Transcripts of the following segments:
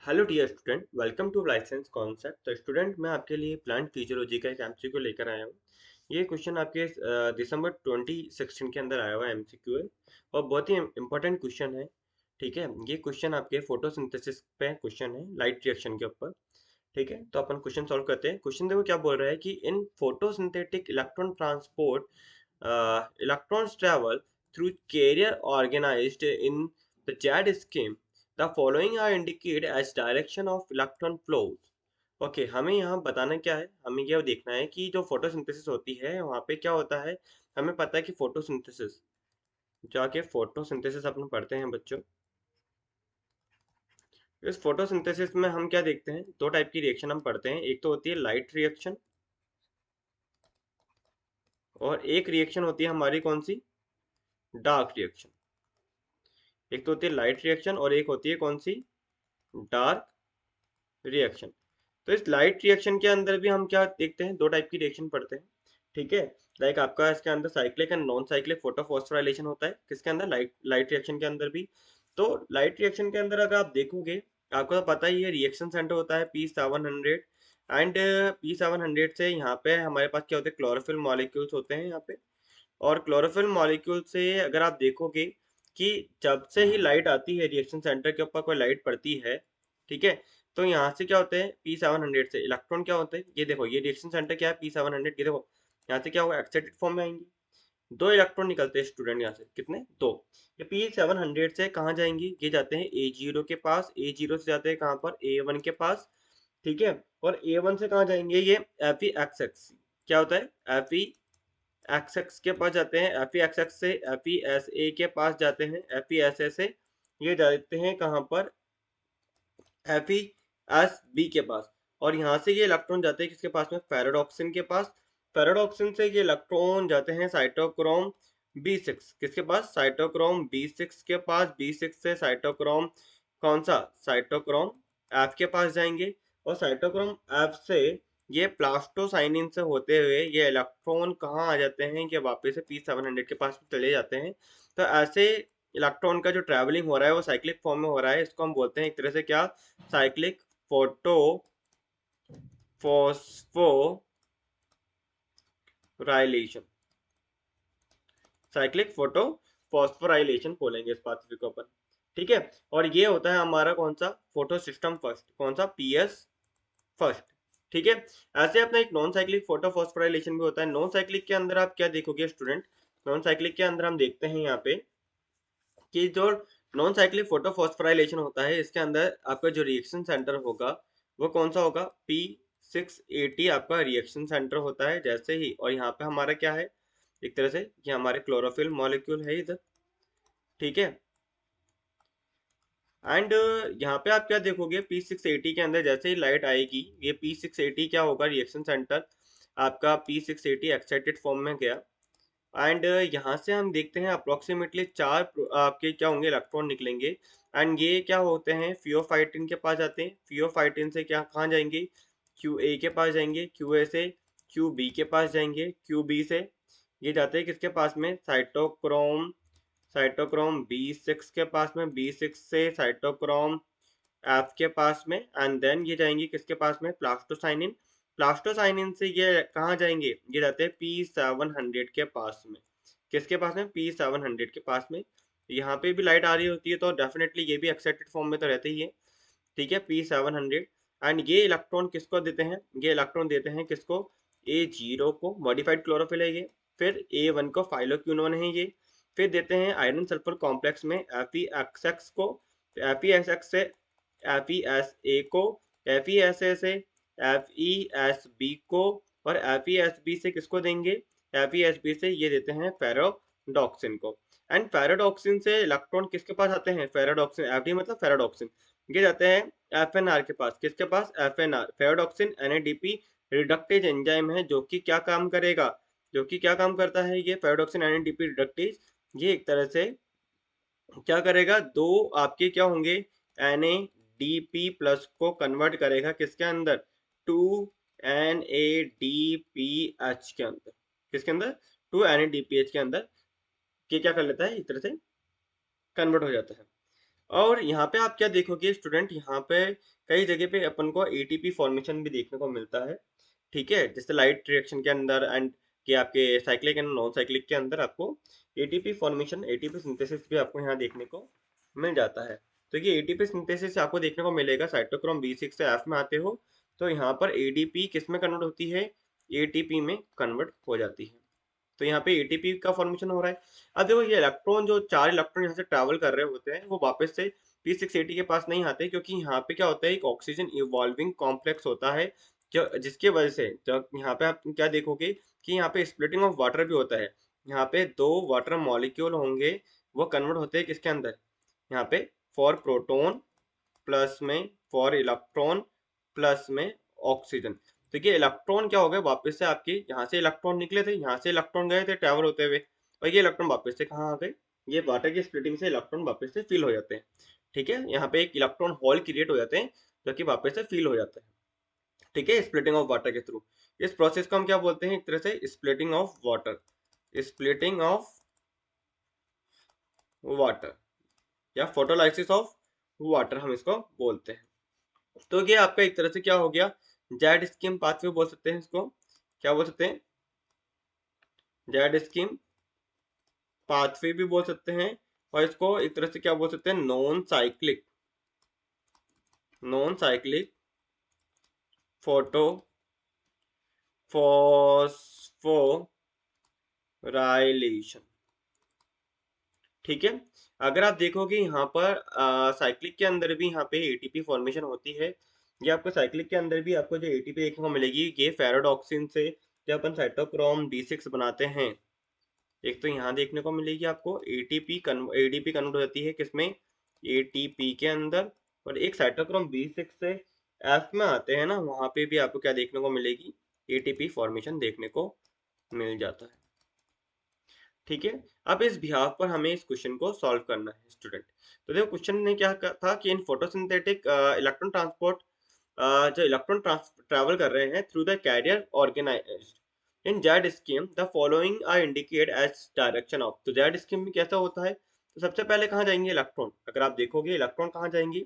Hello dear student, welcome to life science concept. तो student, मैं आपके लिए प्लांट फिजियोलॉजी का एक एमसीक्यू लेकर आया हूँ। ये क्वेश्चन आपके दिसंबर 2016 के अंदर आया हुआ एमसीक्यू है और बहुत ही इंपॉर्टेंट क्वेश्चन है। ठीक है, ये क्वेश्चन आपके फोटोसिंथेसिस पे क्वेश्चन है, लाइट रिएक्शन के ऊपर। ठीक है, तो अपन क्वेश्चन सॉल्व करते हैं। क्वेश्चन देखो क्या बोल रहा है कि in photosynthetic electron transport electrons travel through carrier organized in the Z scheme. The following are indicated as direction of electron flows. Okay हमें यहाँ बताना क्या है, हमें यह देखना है कि जो फोटोसिंथेसिस होती है वहाँ पे क्या होता है। हमें पता है कि फोटोसिंथेसिस, जाके फोटोसिंथेसिस अपन पढ़ते हैं बच्चों। इस फोटोसिंथेसिस में हम क्या देखते हैं, दो टाइप की रिएक्शन हम पढ़ते हैं। एक तो होती है लाइट रिएक्शन और एक रिएक्शन होती है हमारी कौन सी, डार्क रिएक्शन। एक तो होती है लाइट रिएक्शन और एक होती है कौन सी, डार्क रिएक्शन। तो इस लाइट रिएक्शन के अंदर भी हम क्या देखते हैं, दो टाइप की रिएक्शन पढ़ते हैं। ठीक है, लाइक आपका इसके अंदर cyclic and non cyclic photophosphorylation होता है। किसके अंदर, लाइट लाइट रिएक्शन के अंदर भी। तो लाइट रिएक्शन के अंदर अगर आप देखोगे, आपको तो पता ही है रिएक्शन सेंटर होता है P700। एंड P700 से यहाँ पे हमारे पास क्या होते हैं, क्लोरोफिल मॉलिक्यूल्स होते हैं यहाँ पे। और क्लोरोफिल मॉलिक्यूल से अगर आप देखोगे कि जब से ही लाइट आती है रिएक्शन सेंटर के ऊपर, कोई लाइट पड़ती है, ठीक है, तो यहाँ से क्या होते हैं, P700 से इलेक्ट्रॉन क्या होते हैं, ये देखो, ये रिएक्शन सेंटर क्या है, P700। ये देखो यहाँ से क्या होगा, एक्साइटेड फॉर्म में आएंगे, दो इलेक्ट्रॉन निकलते हैं स्टूडेंट यहाँ से, कितने, दो। ये P700 से कहाँ जाएंगे, ये जाते हैं A0 के पास, A0 से जाते हैं कहाँ पर, A1 के पास। ठीक है, और A1 से कहाँ जाएंगे, ये FeXX क्या होता है, FeXX के पास जाते हैं, FeXX से FeSa के पास जाते हैं, FeSa से ये जाते हैं कहाँ पर, FeSb के पास। और यहाँ से ये इलेक्ट्रॉन जाते हैं किसके पास में, फेरेडॉक्सिन के पास। फेरेडॉक्सिन से ये इलेक्ट्रॉन जाते हैं साइटोक्रोम B6, किसके पास, साइटोक्रोम B6 के पास। B6 से साइटोक्रोम कौन सा, साइटोक्रोम F के पास जाएंगे। और साइटोक्रोम F से ये प्लास्टोसाइनिन से होते हुए ये इलेक्ट्रॉन कहाँ आ जाते हैं, कि वापस से P700 के पास चले जाते हैं। तो ऐसे इलेक्ट्रॉन का जो ट्रैवलिंग हो रहा है वो साइक्लिक फॉर्म में हो रहा है। इसको हम बोलते हैं एक तरह से क्या, cyclic photo phosphorylation. Cyclic photo phosphorylation बोलेंगे इस पाथवे को अपन। ठीक है, और ये होता है हमारा कौन सा, फोटो सिस्टम फर्स्ट, कौन सा, PS फर्स्ट। ठीक है, ऐसे अपना एक नॉन साइक्लिक फोटो फॉस्फोराइलेशन भी होता है। नॉन साइक्लिक के अंदर आप क्या देखोगे स्टूडेंट, नॉन साइक्लिक के अंदर हम देखते हैं यहाँ पे कि जो नॉन साइक्लिक फोटोफॉस्फोराइलेशन होता है, इसके अंदर आपका जो रिएक्शन सेंटर होगा वो कौन सा होगा, P680 आपका रिएक्शन सेंटर होता है जैसे ही। और यहाँ पे हमारा क्या है, एक तरह से ये हमारे क्लोरोफिल मॉलिक्यूल है इधर। ठीक है, एंड यहाँ पे आप क्या देखोगे, P680 के अंदर जैसे ही लाइट आएगी, ये P680 क्या होगा, रिएक्शन सेंटर आपका P680 एक्साइटेड फॉर्म में गया। एंड यहाँ से हम देखते हैं अप्रोक्सीमेटली चार आपके क्या होंगे, इलेक्ट्रॉन निकलेंगे। एंड ये क्या होते हैं, फियोफाइटिन के पास जाते हैं। फियोफाइटिन से क्या कहाँ जाएंगे, QA के पास जाएंगे। QA से QB के पास जाएंगे। QB से ये जाते हैं किसके पास में, साइटोक्रोम साइटोक्रोम B6 के पास में। B6 से साइटोक्रोम F के पास में। एंड देन ये जाएंगे किसके पास में, प्लास्टोसाइनिन। प्लास्टोसाइनिन से ये कहाँ जाएंगे, ये जाते हैं P700 के पास में। किसके पास में, P700 के पास में। यहाँ पे भी लाइट आ रही होती है तो डेफिनेटली ये भी एक्साइटेड फॉर्म में तो रहते ही है। ठीक है, P700। एंड ये इलेक्ट्रॉन किसको देते हैं, ये इलेक्ट्रॉन देते हैं किसको, A0 को, मॉडिफाइड क्लोरोफिल है ये। फिर A1 को, फाइलोक्विनोन है ये। फिर देते हैं आयरन सल्फर कॉम्प्लेक्स में FeXX को। FeXX से FeSa को। FeSa से FeSb को। और FeSb से किसको देंगे, FeSb से ये देते हैं फेरोडॉक्सिन को। एंड फेरोडॉक्सिन से इलेक्ट्रॉन किसके पास आते हैं, फेरोडॉक्सिन, Fd मतलब फेरोडॉक्सिन, ये जाते हैं FNR के पास। किसके पास, FNR, फेरोडॉक्सिन NADP रिडक्टेज एंजाइम है, जो कि क्या काम करेगा, जो कि क्या काम करता है, ये फेरोडॉक्सिन NADP रिडक्टेज, ये एक तरह से क्या करेगा, दो आपके क्या होंगे, NADP प्लस को कन्वर्ट करेगा किसके अंदर, टू NADPH के अंदर। किसके अंदर, टू NADPH के अंदर। ये क्या कर लेता है, इस तरह से कन्वर्ट हो जाता है। और यहाँ पे आप क्या देखोगे स्टूडेंट, यहाँ पे कई जगह पे अपन को एटीपी फॉर्मेशन भी देखने को मिलता है। ठीक है, जैसे लाइट रिएक्शन के अंदर एंड कि आपके साइक्लिक एंड नॉन साइक्लिक के अंदर आपको एटीपी फॉर्मेशन, एटीपी सिंथेसिस भी आपको यहाँ देखने को मिल जाता है। तो ये एटीपी सिंथेसिस आपको देखने को मिलेगा, साइटोक्रोम B6 से एफ में आते हो तो यहाँ पर एडीपी किस में कन्वर्ट होती है, एटीपी में कन्वर्ट हो जाती है। तो यहाँ पे एटीपी का फॉर्मेशन हो रहा है। अब देखो ये इलेक्ट्रॉन, जो 4 इलेक्ट्रॉन यहाँ से ट्रैवल कर रहे होते हैं वो वापस से P680 के पास नहीं आते, क्योंकि यहाँ पे क्या होता है, एक ऑक्सीजन इवॉल्विंग कॉम्प्लेक्स होता है जो जिसके वजह से जब यहाँ पे आप क्या देखोगे कि यहाँ पे स्प्लिटिंग ऑफ वाटर भी होता है। यहाँ पे 2 वाटर मॉलिक्यूल होंगे, वो कन्वर्ट होते हैं किसके अंदर, यहाँ पे फॉर प्रोटोन प्लस में फॉर इलेक्ट्रॉन प्लस में ऑक्सीजन। तो ये इलेक्ट्रॉन क्या हो गए, वापस से आपके यहाँ से इलेक्ट्रॉन निकले थे, यहाँ से इलेक्ट्रॉन गए थे ट्रैवल होते हुए, और ये इलेक्ट्रॉन वापस से कहाँ आ गए, ये वाटर की स्प्लिटिंग से इलेक्ट्रॉन वापस से फिल हो जाते हैं। ठीक है, यहाँ पे एक इलेक्ट्रॉन होल क्रिएट हो जाते हैं जो कि वापस से फिल हो जाता है। ठीक है, स्प्लिटिंग ऑफ वाटर के थ्रू। इस प्रोसेस को हम क्या बोलते हैं, एक तरह से splitting of water, splitting of water या फोटोलाइसिस ऑफ वाटर हम इसको बोलते हैं। तो ये आपका एक तरह से क्या हो गया, जेड स्कीम पाथवे बोल सकते हैं इसको, क्या बोल सकते हैं, जेड स्कीम पाथवे भी बोल सकते हैं, और इसको एक तरह से क्या बोल सकते हैं, नॉन साइक्लिक फोटो फॉस्फोराइलेशन। ठीक है, अगर आप देखोगे यहाँ पर साइक्लिक के अंदर भी यहाँ पे एटीपी फॉर्मेशन होती है। ये आपको साइक्लिक के अंदर भी आपको जो एटीपी देखने को मिलेगी, ये फेरोडॉक्सिन से जब अपन साइटोक्रोम D6 बनाते हैं, एक तो यहाँ देखने को मिलेगी आपको एडीपी कन्वर्ट हो जाती है किसमें, एटीपी के अंदर। और एक साइटोक्रोम B6 से एफ में आते हैं ना, वहाँ पे भी आपको क्या देखने को मिलेगी, एटीपी फॉर्मेशन देखने को मिल जाता है। ठीक है, अब इस बिहाफ पर हमें इस क्वेश्चन को सॉल्व करना है स्टूडेंट। तो देखो क्वेश्चन ने क्या था कि इन फोटोसिंथेटिक इलेक्ट्रॉन ट्रांसपोर्ट, जो इलेक्ट्रॉन ट्रैवल कर रहे हैं through the carrier organized in Z scheme, the following are indicate as direction of. तो जेड स्कीम में कैसा होता है, तो सबसे पहले कहाँ जाएंगे इलेक्ट्रॉन, अगर आप देखोगे इलेक्ट्रॉन कहाँ जाएंगे,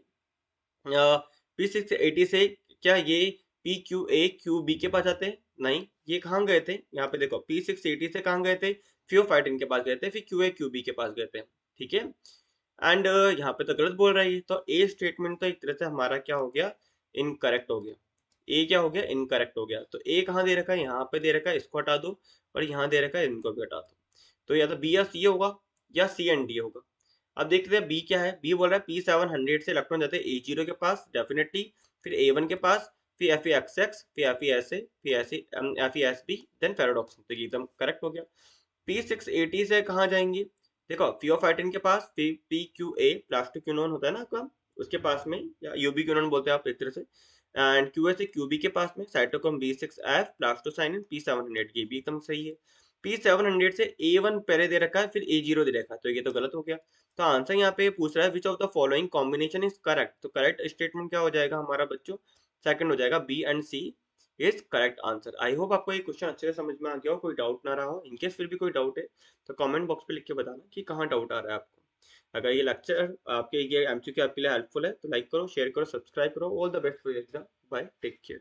P680 से, क्या ये PQA QB के पास जाते हैं, नहीं, ये कहाँ गए थे, यहाँ पे देखो P680 से कहाँ गए थे, फियोफाइटिन के पास गए थे, फिर QA QB के पास गए थे। ठीक है, एंड यहाँ पे तो गलत बोल रहा है, तो ए स्टेटमेंट तो एक तरह से हमारा क्या हो गया, इनकरेक्ट हो गया। ए क्या हो गया, इनकरेक्ट हो गया। तो ए कहाँ दे रखा है, यहाँ पे दे रखा है, इसको हटा दो, और यहाँ दे रखा है, इनको भी हटा दो। तो या तो बी या सी होगा, या सी एंड डी होगा। अब देखते हैं बी क्या है, बी बोल रहा है P700 से इलेक्ट्रॉन जाते हैं A0 के पास डेफिनेटली, फिर A1 के पास, फिर FeXX, फिर FeSA, फिर FeSB, देन फेरोडॉक्सिन। तो ये एकदम करेक्ट हो गया। P680 से कहाँ जाएंगे, देखो फियोफाइटिन के पास, फिर PQA प्लास्टोक्विनोन होता है ना आपका, उसके पास में, या यूबिक्विनोन बोलते हैं आप एक तरह से, एंड QA से QB के पास में साइटोक्रोम B6F प्लास्टोसाइनिन P700, ये भी एकदम सही है। P700 से A1 पहले दे रखा है, फिर A0 दे रखा है, तो ये तो गलत हो गया। तो आंसर यहाँ पे पूछ रहा है which of the following combination is correct. तो करेक्ट स्टेटमेंट क्या हो जाएगा हमारा बच्चों, सेकंड हो जाएगा, B and C is correct answer. I hope आपको ये क्वेश्चन अच्छे से समझ में आ गया हो, कोई डाउट ना रहा हो। इनकेस फिर भी कोई डाउट है तो कमेंट बॉक्स पे लिख के बताना कि कहाँ डाउट आ रहा है आपको। अगर ये लेक्चर आपके, ये एमसीक्यू आपके लिए हेल्पफुल है तो लाइक करो, शेयर करो, सब्सक्राइब करो। All the best for exam, bye, take care.